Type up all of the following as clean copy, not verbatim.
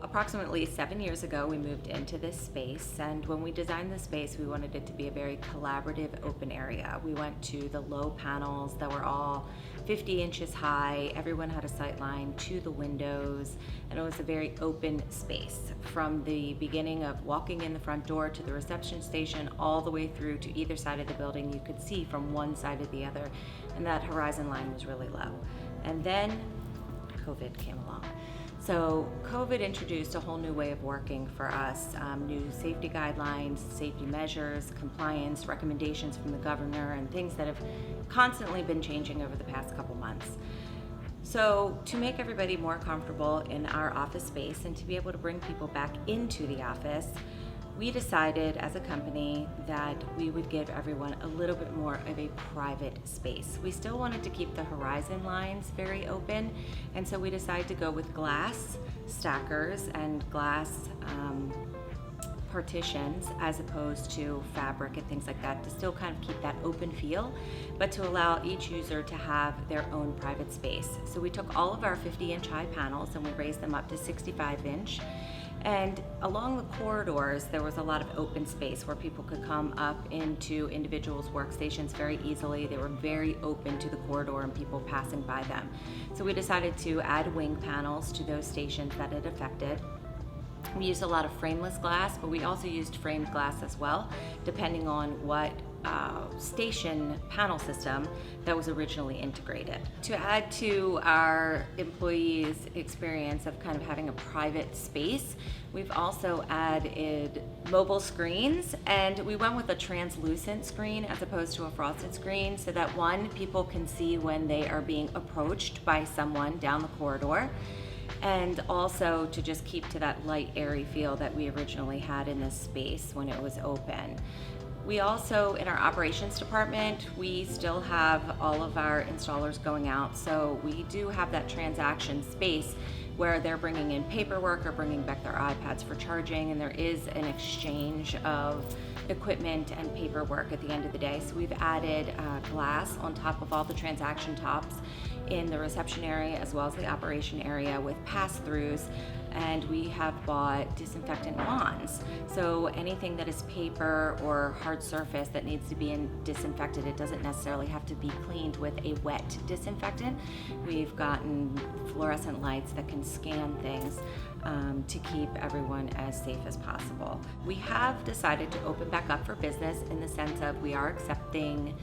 Approximately 7 years ago, we moved into this space, and when we designed the space, we wanted it to be a very collaborative, open area. We went to the low panels that were all 50 inches high. Everyone had a sight line to the windows, and it was a very open space. From the beginning of walking in the front door to the reception station, all the way through to either side of the building, you could see from one side to the other, and that horizon line was really low. And then COVID came along. So COVID introduced a whole new way of working for us, new safety guidelines, safety measures, compliance, recommendations from the governor, and things that have constantly been changing over the past couple months. So to make everybody more comfortable in our office space and to be able to bring people back into the office, we decided as a company that we would give everyone a little bit more of a private space. We still wanted to keep the horizon lines very open, and so we decided to go with glass stackers and glass partitions as opposed to fabric and things like that, to still kind of keep that open feel, but to allow each user to have their own private space. So we took all of our 50-inch high panels and we raised them up to 65-inch. And along the corridors, there was a lot of open space where people could come up into individuals' workstations very easily. They were very open to the corridor and people passing by them. So we decided to add wing panels to those stations that it affected. We used a lot of frameless glass, but we also used framed glass as well, depending on what station panel system that was originally integrated. To add to our employees' experience of kind of having a private space, we've also added mobile screens, and we went with a translucent screen as opposed to a frosted screen, so that one, people can see when they are being approached by someone down the corridor, and also to just keep to that light, airy feel that we originally had in this space when it was open. We also, in our operations department, we still have all of our installers going out, so we do have that transaction space where they're bringing in paperwork or bringing back their iPads for charging, and there is an exchange of equipment and paperwork at the end of the day. So we've added glass on top of all the transaction tops in the reception area as well as the operation area with pass-throughs, and we have bought disinfectant wands. So anything that is paper or hard surface that needs to be disinfected, it doesn't necessarily have to be cleaned with a wet disinfectant. We've gotten fluorescent lights that can scan things to keep everyone as safe as possible. We have decided to open back up for business in the sense of we are accepting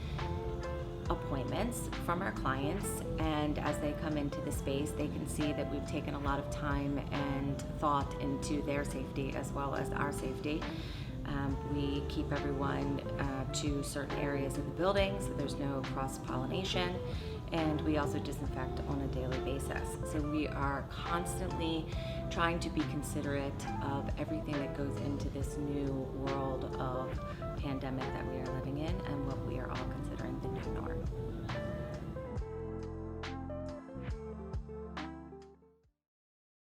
appointments from our clients, and as they come into the space, they can see that we've taken a lot of time and thought into their safety as well as our safety. We keep everyone to certain areas of the building so there's no cross-pollination, and we also disinfect on a daily basis. So we are constantly trying to be considerate of everything that goes into this new world of pandemic that we are living in and what we are all considering the new norm.